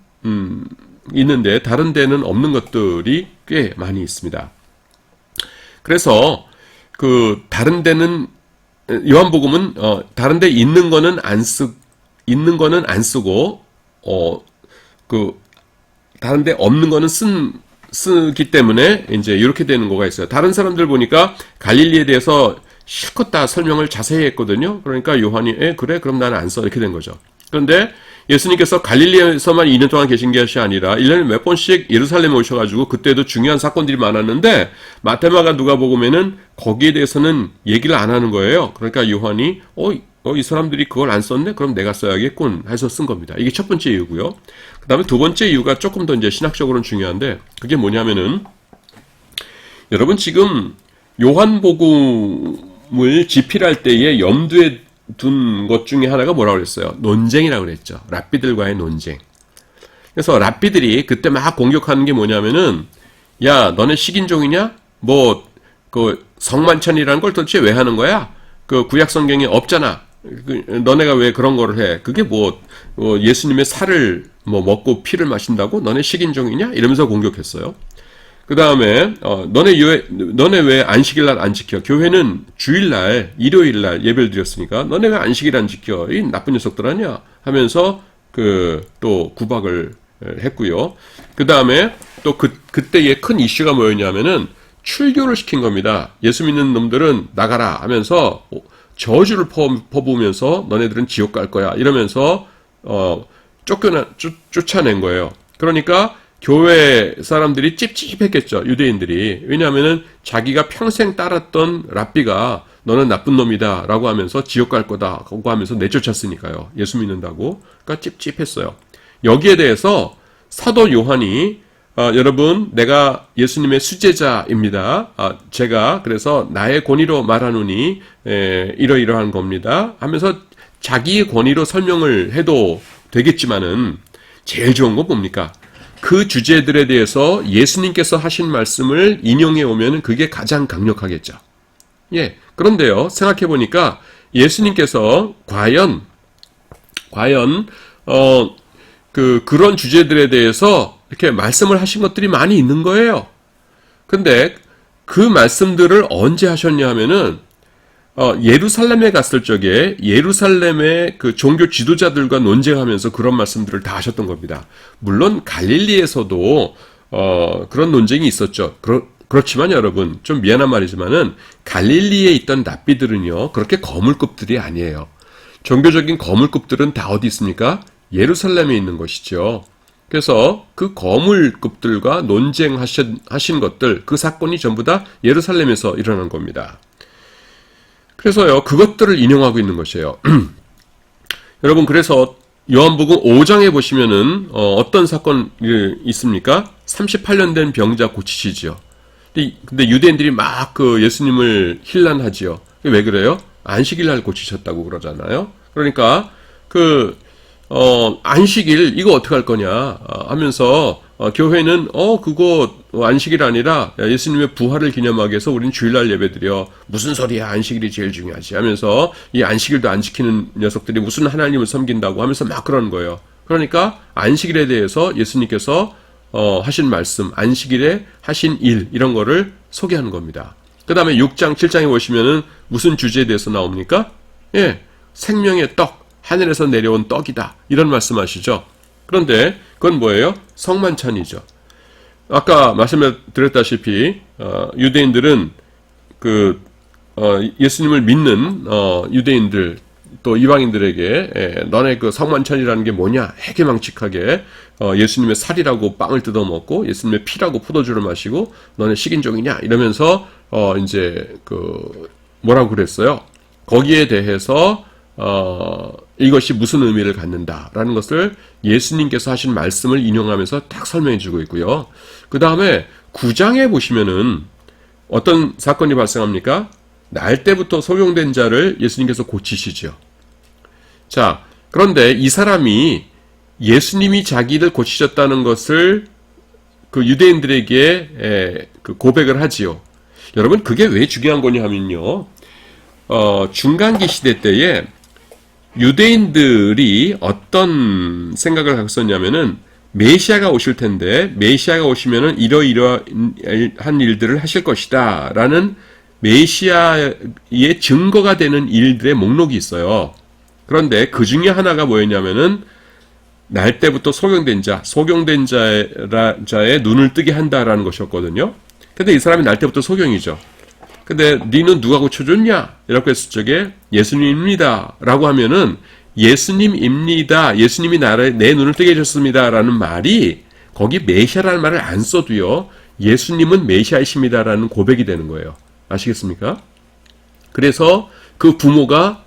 있는데 다른 데는 없는 것들이 꽤 많이 있습니다. 그래서 다른 데는 요한복음은 다른 데 있는 거는 안 쓰고 다른 데 없는 거는 쓰기 때문에 이제 이렇게 되는 거가 있어요. 다른 사람들 보니까 갈릴리에 대해서 실컷 다 설명을 자세히 했거든요. 그러니까 요한이 그래 그럼 나는 안 써 이렇게 된 거죠. 그런데 예수님께서 갈릴리에서만 2년 동안 계신 것이 아니라 1년에 몇 번씩 예루살렘에 오셔가지고 그때도 중요한 사건들이 많았는데 마태마가 누가복음에는 거기에 대해서는 얘기를 안 하는 거예요. 그러니까 요한이 이 사람들이 그걸 안 썼네? 그럼 내가 써야겠군 해서 쓴 겁니다. 이게 첫 번째 이유고요. 그 다음에 두 번째 이유가 조금 더 이제 신학적으로는 중요한데 그게 뭐냐면은 여러분 지금 요한복음을 집필할 때에 염두에 둔 것 중에 하나가 뭐라고 그랬어요? 논쟁이라고 그랬죠. 랍비들과의 논쟁. 그래서 랍비들이 그때 막 공격하는 게 뭐냐면은 야 너네 식인종이냐? 뭐 그 성만찬이라는 걸 도대체 왜 하는 거야? 그 구약 성경에 없잖아. 너네가 왜 그런 거를 해? 그게 예수님의 살을 먹고 피를 마신다고? 너네 식인종이냐? 이러면서 공격했어요. 그 다음에 너네 왜 안식일날 안 지켜? 교회는 주일날, 일요일날 예배를 드렸으니까 너네 왜 안식일 안 지켜? 이 나쁜 녀석들 아니야? 하면서 또 구박을 했고요. 그 다음에 또 그때의 큰 이슈가 뭐였냐면은 출교를 시킨 겁니다. 예수 믿는 놈들은 나가라 하면서 저주를 퍼부으면서 너네들은 지옥 갈 거야 이러면서 쫓아낸 거예요. 그러니까 교회 사람들이 찝찝했겠죠. 유대인들이. 왜냐하면은 자기가 평생 따랐던 랍비가 너는 나쁜 놈이다 라고 하면서 지옥 갈 거다 라고 하면서 내쫓았으니까요. 예수 믿는다고. 그러니까 찝찝했어요. 여기에 대해서 사도 요한이 여러분 내가 예수님의 수제자입니다. 제가 그래서 나의 권위로 말하노니 이러이러한 겁니다. 하면서 자기의 권위로 설명을 해도 되겠지만은 제일 좋은 건 뭡니까? 그 주제들에 대해서 예수님께서 하신 말씀을 인용해 오면 그게 가장 강력하겠죠. 예. 그런데요, 생각해 보니까 예수님께서 과연 그런 주제들에 대해서 이렇게 말씀을 하신 것들이 많이 있는 거예요. 근데 그 말씀들을 언제 하셨냐 하면은 예루살렘에 갔을 적에 예루살렘의 그 종교 지도자들과 논쟁하면서 그런 말씀들을 다 하셨던 겁니다. 물론 갈릴리에서도 그런 논쟁이 있었죠. 그렇지만 여러분 좀 미안한 말이지만은 갈릴리에 있던 랍비들은요 그렇게 거물급들이 아니에요. 종교적인 거물급들은 다 어디 있습니까? 예루살렘에 있는 것이죠. 그래서 그 거물급들과 논쟁하신 것들, 그 사건이 전부 다 예루살렘에서 일어난 겁니다. 그래서요, 그것들을 인용하고 있는 것이에요. 여러분, 그래서 요한복음 5장에 보시면은, 어떤 사건이 있습니까? 38년 된 병자 고치시죠. 근데 유대인들이 막 예수님을 힐난하지요. 왜 그래요? 안식일날 고치셨다고 그러잖아요. 그러니까, 안식일, 이거 어떻게 할 거냐 하면서, 교회는, 그거 안식일 아니라 예수님의 부활을 기념하기 위해서 우리는 주일날 예배드려. 무슨 소리야, 안식일이 제일 중요하지 하면서 이 안식일도 안 지키는 녀석들이 무슨 하나님을 섬긴다고 하면서 막 그러는 거예요. 그러니까 안식일에 대해서 예수님께서 하신 말씀, 안식일에 하신 일, 이런 거를 소개하는 겁니다. 그 다음에 6장, 7장에 보시면은 무슨 주제에 대해서 나옵니까? 예, 생명의 떡. 하늘에서 내려온 떡이다. 이런 말씀하시죠. 그런데 그건 뭐예요? 성만찬이죠. 아까 말씀을 드렸다시피 유대인들은 예수님을 믿는 유대인들 또 이방인들에게 너네 그 성만찬이라는 게 뭐냐? 해괴망측하게 예수님의 살이라고 빵을 뜯어먹고 예수님의 피라고 포도주를 마시고 너네 식인종이냐? 이러면서 이제 뭐라고 그랬어요? 거기에 대해서 이것이 무슨 의미를 갖는다라는 것을 예수님께서 하신 말씀을 인용하면서 딱 설명해 주고 있고요. 그 다음에 9장에 보시면은 어떤 사건이 발생합니까? 날 때부터 소경된 자를 예수님께서 고치시죠. 자, 그런데 이 사람이 예수님이 자기를 고치셨다는 것을 유대인들에게 고백을 하지요. 여러분, 그게 왜 중요한 거냐 하면요. 중간기 시대 때에 유대인들이 어떤 생각을 갖고 있었냐면은 메시아가 오실 텐데 메시아가 오시면은 이러이러한 일들을 하실 것이다 라는 메시아의 증거가 되는 일들의 목록이 있어요. 그런데 그 중에 하나가 뭐였냐면은 날 때부터 소경된 자의 눈을 뜨게 한다라는 것이었거든요. 근데 이 사람이 날 때부터 소경이죠. 근데 니는 누가 고쳐줬냐? 이렇게 했을 적에 예수님입니다. 라고 하면은 예수님입니다. 예수님이 내 눈을 뜨게 해줬습니다. 라는 말이 거기 메시아라는 말을 안 써도요. 예수님은 메시아이십니다. 라는 고백이 되는 거예요. 아시겠습니까? 그래서 그 부모가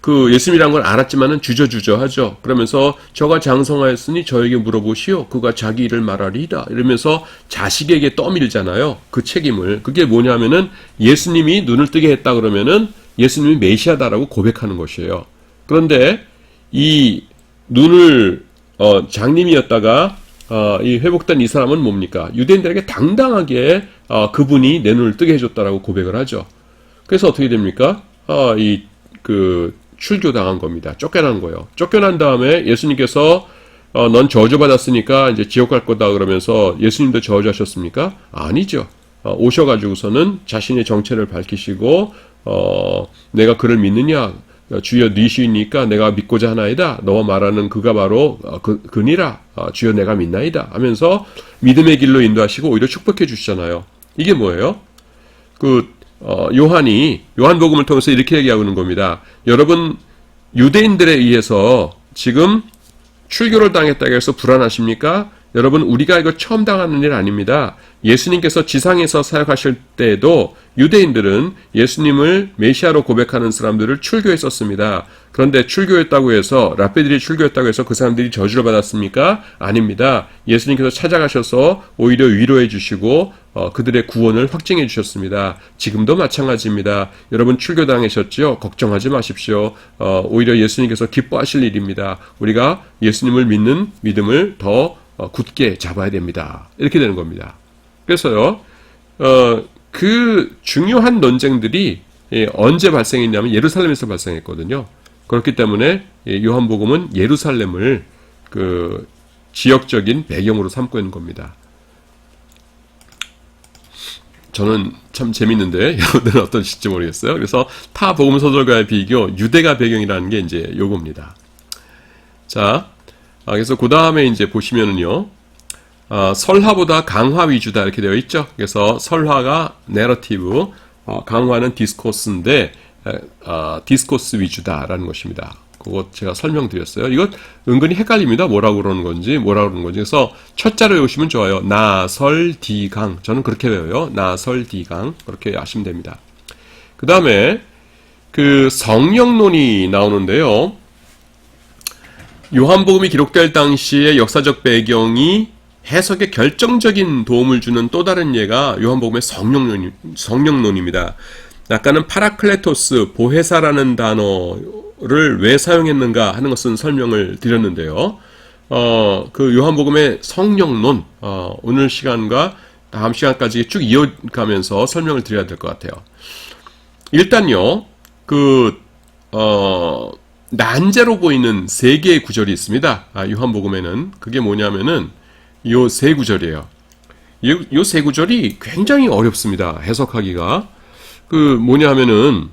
그 예수님이란 걸 알았지만은 주저주저 하죠. 그러면서 저가 장성하였으니 저에게 물어보시오. 그가 자기 일을 말하리이다. 이러면서 자식에게 떠밀잖아요. 그 책임을. 그게 뭐냐면은 예수님이 눈을 뜨게 했다 그러면은 예수님이 메시아다라고 고백하는 것이에요. 그런데 이 눈을 장님이었다가 이 회복된 이 사람은 뭡니까? 유대인들에게 당당하게 그분이 내 눈을 뜨게 해줬다라고 고백을 하죠. 그래서 어떻게 됩니까? 출교당한 겁니다. 쫓겨난 거예요. 쫓겨난 다음에 예수님께서 넌 저주받았으니까 이제 지옥 갈 거다 그러면서 예수님도 저주하셨습니까? 아니죠. 오셔가지고서는 자신의 정체를 밝히시고 내가 그를 믿느냐? 주여 니시니까 내가 믿고자 하나이다. 너와 말하는 그가 바로 그니라. 주여 내가 믿나이다. 하면서 믿음의 길로 인도하시고 오히려 축복해 주시잖아요. 이게 뭐예요? 요한복음을 통해서 이렇게 얘기하고 있는 겁니다. 여러분, 유대인들에 의해서 지금 출교를 당했다고 해서 불안하십니까? 여러분, 우리가 이거 처음 당하는 일 아닙니다. 예수님께서 지상에서 사역하실 때에도 유대인들은 예수님을 메시아로 고백하는 사람들을 출교했었습니다. 그런데 출교했다고 해서 랍비들이 출교했다고 해서 그 사람들이 저주를 받았습니까? 아닙니다. 예수님께서 찾아가셔서 오히려 위로해 주시고 그들의 구원을 확증해 주셨습니다. 지금도 마찬가지입니다. 여러분 출교당하셨죠? 걱정하지 마십시오. 오히려 예수님께서 기뻐하실 일입니다. 우리가 예수님을 믿는 믿음을 더 굳게 잡아야 됩니다. 이렇게 되는 겁니다. 그래서요, 그 중요한 논쟁들이 언제 발생했냐면 예루살렘에서 발생했거든요. 그렇기 때문에 요한복음은 예루살렘을 그 지역적인 배경으로 삼고 있는 겁니다. 저는 참 재밌는데 여러분들은 어떠실지 모르겠어요. 그래서 타 복음 소설가의 비교 유대가 배경이라는 게 이제 요겁니다. 자, 그래서 그 다음에 이제 보시면은요, 설화보다 강화 위주다 이렇게 되어 있죠. 그래서 설화가 내러티브, 강화는 디스코스인데 디스코스 위주다라는 것입니다. 그거 제가 설명드렸어요. 이거 은근히 헷갈립니다. 뭐라고 그러는 건지. 그래서 첫 자로 외우시면 좋아요. 나설디강. 저는 그렇게 외워요. 나설디강. 그렇게 아시면 됩니다. 그 다음에 그 성령론이 나오는데요. 요한복음이 기록될 당시의 역사적 배경이 해석에 결정적인 도움을 주는 또 다른 예가 요한복음의 성령론입니다. 아까는 파라클레토스, 보혜사라는 단어를 왜 사용했는가 하는 것은 설명을 드렸는데요. 그 요한복음의 성령론, 오늘 시간과 다음 시간까지 쭉 이어가면서 설명을 드려야 될 것 같아요. 일단요, 난제로 보이는 세 개의 구절이 있습니다. 요한복음에는. 그게 뭐냐면은, 요 세 구절이에요. 요 세 구절이 굉장히 어렵습니다. 해석하기가. 뭐냐 하면은,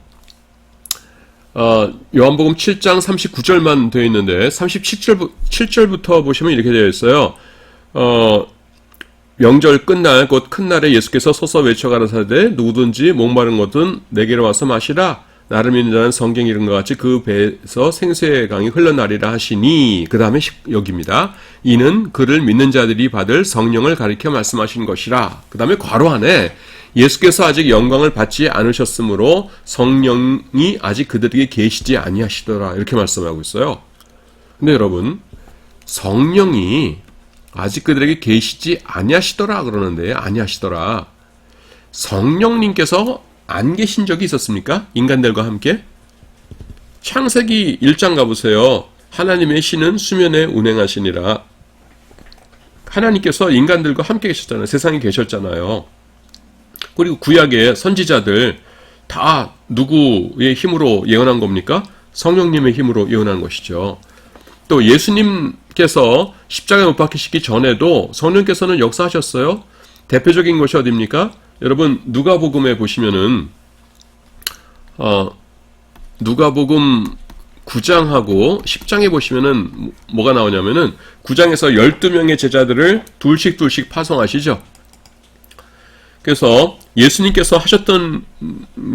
요한복음 7장 39절만 되어 있는데, 37절부터 보시면 이렇게 되어 있어요. 명절 끝날, 곧 큰 날에 예수께서 서서 외쳐 가라사대, 누구든지 목마른 것은 내게로 와서 마시라. 나를 믿는 자는 성경 이름과 같이 그 배에서 생수의 강이 흘러나리라 하시니, 그 다음에 여기입니다. 이는 그를 믿는 자들이 받을 성령을 가리켜 말씀하신 것이라. 그 다음에 괄호 안에 예수께서 아직 영광을 받지 않으셨으므로 성령이 아직 그들에게 계시지 아니하시더라. 이렇게 말씀하고 있어요. 근데 여러분, 성령이 아직 그들에게 계시지 아니하시더라 그러는데, 아니하시더라. 성령님께서 안 계신 적이 있었습니까? 인간들과 함께? 창세기 1장 가보세요. 하나님의 신은 수면에 운행하시니라. 하나님께서 인간들과 함께 계셨잖아요. 세상에 계셨잖아요. 그리고 구약의 선지자들 다 누구의 힘으로 예언한 겁니까? 성령님의 힘으로 예언한 것이죠. 또 예수님께서 십자가에 못 박히시기 전에도 성령께서는 역사하셨어요. 대표적인 것이 어디입니까? 여러분, 누가복음에 보시면은 누가복음 9장하고 10장에 보시면은 뭐가 나오냐면은 9장에서 12명의 제자들을 둘씩 파송하시죠. 그래서 예수님께서 하셨던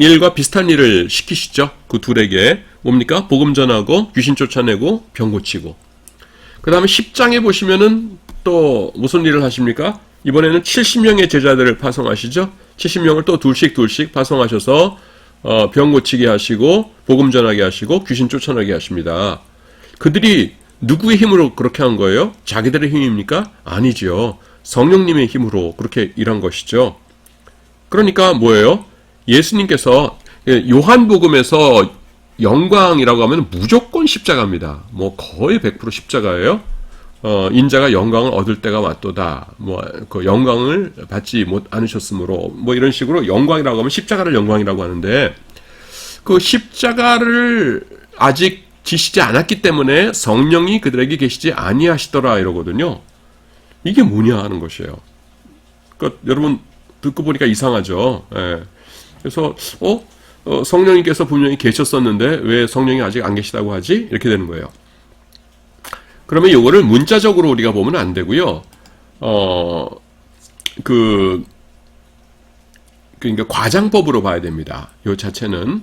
일과 비슷한 일을 시키시죠. 그 둘에게. 뭡니까? 복음 전하고 귀신 쫓아내고 병 고치고. 그 다음에 10장에 보시면은 또 무슨 일을 하십니까? 이번에는 70명의 제자들을 파송하시죠. 70명을 또 둘씩 파송하셔서 병 고치게 하시고 복음 전하게 하시고 귀신 쫓아내게 하십니다. 그들이 누구의 힘으로 그렇게 한 거예요? 자기들의 힘입니까? 아니죠. 성령님의 힘으로 그렇게 일한 것이죠. 그러니까 뭐예요? 예수님께서 요한복음에서 영광이라고 하면 무조건 십자가입니다. 뭐 거의 100% 십자가예요. 인자가 영광을 얻을 때가 왔도다. 뭐 그 영광을 받지 못 않으셨으므로 뭐 이런 식으로 영광이라고 하면 십자가를 영광이라고 하는데 그 십자가를 아직 지시지 않았기 때문에 성령이 그들에게 계시지 아니하시더라 이러거든요. 이게 뭐냐 하는 것이에요. 그러니까 여러분 듣고 보니까 이상하죠. 예. 그래서 성령님께서 분명히 계셨었는데 왜 성령이 아직 안 계시다고 하지? 이렇게 되는 거예요. 그러면 요거를 문자적으로 우리가 보면 안 되고요. 그러니까 과장법으로 봐야 됩니다. 요 자체는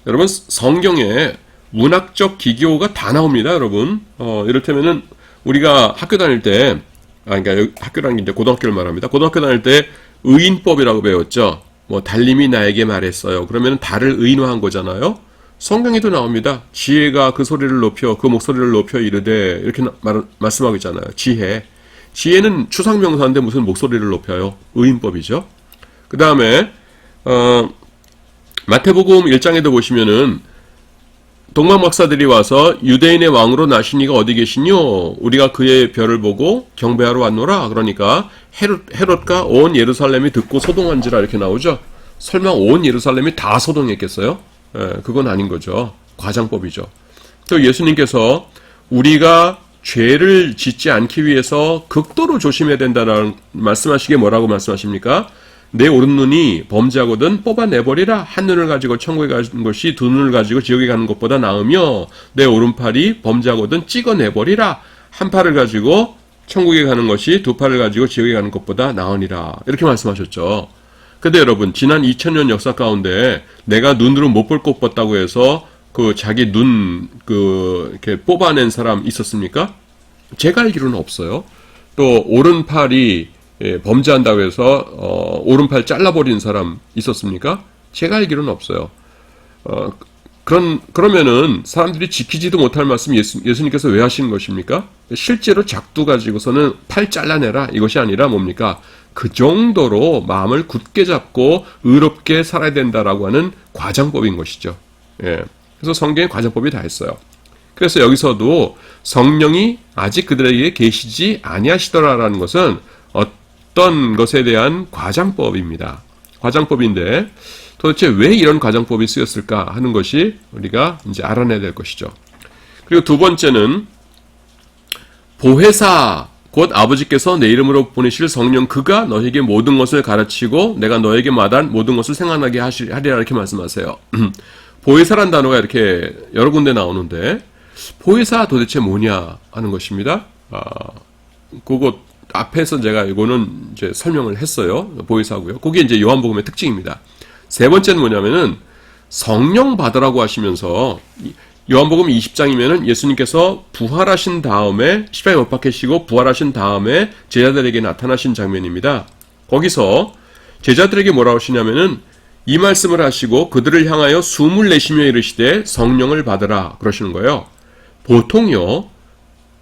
여러분 성경에 문학적 기교가 다 나옵니다, 여러분. 이를테면은 우리가 학교 다닐 때, 그러니까 학교라는 게 이제 고등학교를 말합니다. 고등학교 다닐 때 의인법이라고 배웠죠. 뭐 달님이 나에게 말했어요. 그러면 달을 의인화한 거잖아요. 성경에도 나옵니다. 지혜가 그 소리를 높여 그 목소리를 높여 이르되 이렇게 말씀하고 있잖아요. 지혜는 추상명사인데 무슨 목소리를 높여요? 의인법이죠. 그 다음에 마태복음 1장에도 보시면은 동방 박사들이 와서 유대인의 왕으로 나신 이가 어디 계시뇨? 우리가 그의 별을 보고 경배하러 왔노라. 그러니까 헤롯과 온 예루살렘이 듣고 소동한지라 이렇게 나오죠. 설마 온 예루살렘이 다 소동했겠어요? 그건 아닌 거죠. 과장법이죠. 또 예수님께서 우리가 죄를 짓지 않기 위해서 극도로 조심해야 된다는 말씀하시기에 뭐라고 말씀하십니까? 내 오른눈이 범죄하거든 뽑아내버리라. 한 눈을 가지고 천국에 가는 것이 두 눈을 가지고 지옥에 가는 것보다 나으며 내 오른팔이 범죄하거든 찍어내버리라. 한 팔을 가지고 천국에 가는 것이 두 팔을 가지고 지옥에 가는 것보다 나으니라. 이렇게 말씀하셨죠. 근데 여러분 지난 2000년 역사 가운데 내가 눈으로 못 볼 것 봤다고 해서 그 자기 눈 이렇게 뽑아낸 사람 있었습니까? 제가 알기로는 없어요. 또 오른팔이 범죄한다고 해서 오른팔 잘라버린 사람 있었습니까? 제가 알기로는 없어요. 그러면은 사람들이 지키지도 못할 말씀 예수님께서 왜 하시는 것입니까? 실제로 작두 가지고서는 팔 잘라내라 이것이 아니라 뭡니까? 그 정도로 마음을 굳게 잡고 의롭게 살아야 된다라고 하는 과장법인 것이죠. 예. 그래서 성경에 과장법이 다 있어요. 그래서 여기서도 성령이 아직 그들에게 계시지 아니하시더라라는 것은 어떤 것에 대한 과장법입니다. 과장법인데 도대체 왜 이런 과장법이 쓰였을까 하는 것이 우리가 이제 알아내야 될 것이죠. 그리고 두 번째는 보혜사 곧 아버지께서 내 이름으로 보내실 성령 그가 너에게 모든 것을 가르치고 내가 너에게 말한 모든 것을 생각나게 하리라 이렇게 말씀하세요. 보혜사란 단어가 이렇게 여러 군데 나오는데 보혜사 도대체 뭐냐 하는 것입니다. 그거 앞에서 제가 이거는 이제 설명을 했어요. 보혜사고요. 그게 이제 요한복음의 특징입니다. 세 번째는 뭐냐면은 성령 받으라고 하시면서 요한복음 20장이면은 예수님께서 부활하신 다음에 십자가에 못 박히시고 부활하신 다음에 제자들에게 나타나신 장면입니다. 거기서 제자들에게 뭐라고 하시냐면은 이 말씀을 하시고 그들을 향하여 숨을 내쉬며 이르시되 성령을 받으라 그러시는 거예요. 보통요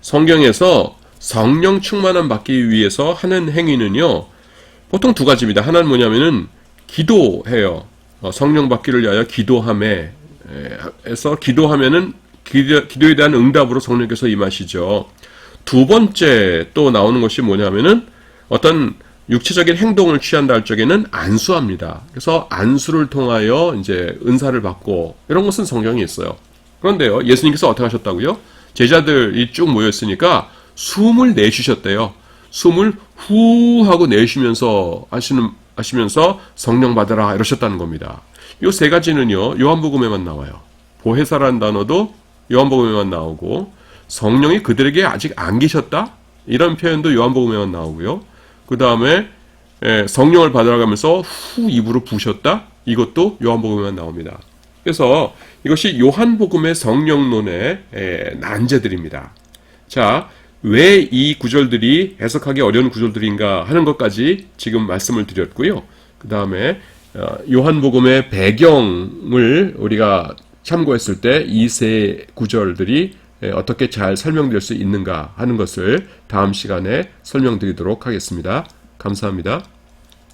성경에서 성령 충만함 받기 위해서 하는 행위는요 보통 두 가지입니다. 하나는 뭐냐면은 기도해요. 성령 받기를 위하여 기도함에 에서 기도하면은 기도에 대한 응답으로 성령께서 임하시죠. 두 번째 또 나오는 것이 뭐냐면은 어떤 육체적인 행동을 취한다 할 적에는 안수합니다. 그래서 안수를 통하여 이제 은사를 받고 이런 것은 성경에 있어요. 그런데요, 예수님께서 어떻게 하셨다고요? 제자들이 쭉 모였으니까 숨을 내쉬셨대요. 숨을 후 하고 내쉬면서 하시면서 성령 받으라 이러셨다는 겁니다. 이 세 가지는요, 요한복음에만 나와요. 보혜사라는 단어도 요한복음에만 나오고, 성령이 그들에게 아직 안 계셨다? 이런 표현도 요한복음에만 나오고요. 그 다음에, 성령을 받아가면서 후 입으로 부으셨다. 이것도 요한복음에만 나옵니다. 그래서 이것이 요한복음의 성령론의 난제들입니다. 자, 왜 이 구절들이 해석하기 어려운 구절들인가 하는 것까지 지금 말씀을 드렸고요. 그 다음에 요한복음의 배경을 우리가 참고했을 때 이 세 구절들이 어떻게 잘 설명될 수 있는가 하는 것을 다음 시간에 설명드리도록 하겠습니다. 감사합니다.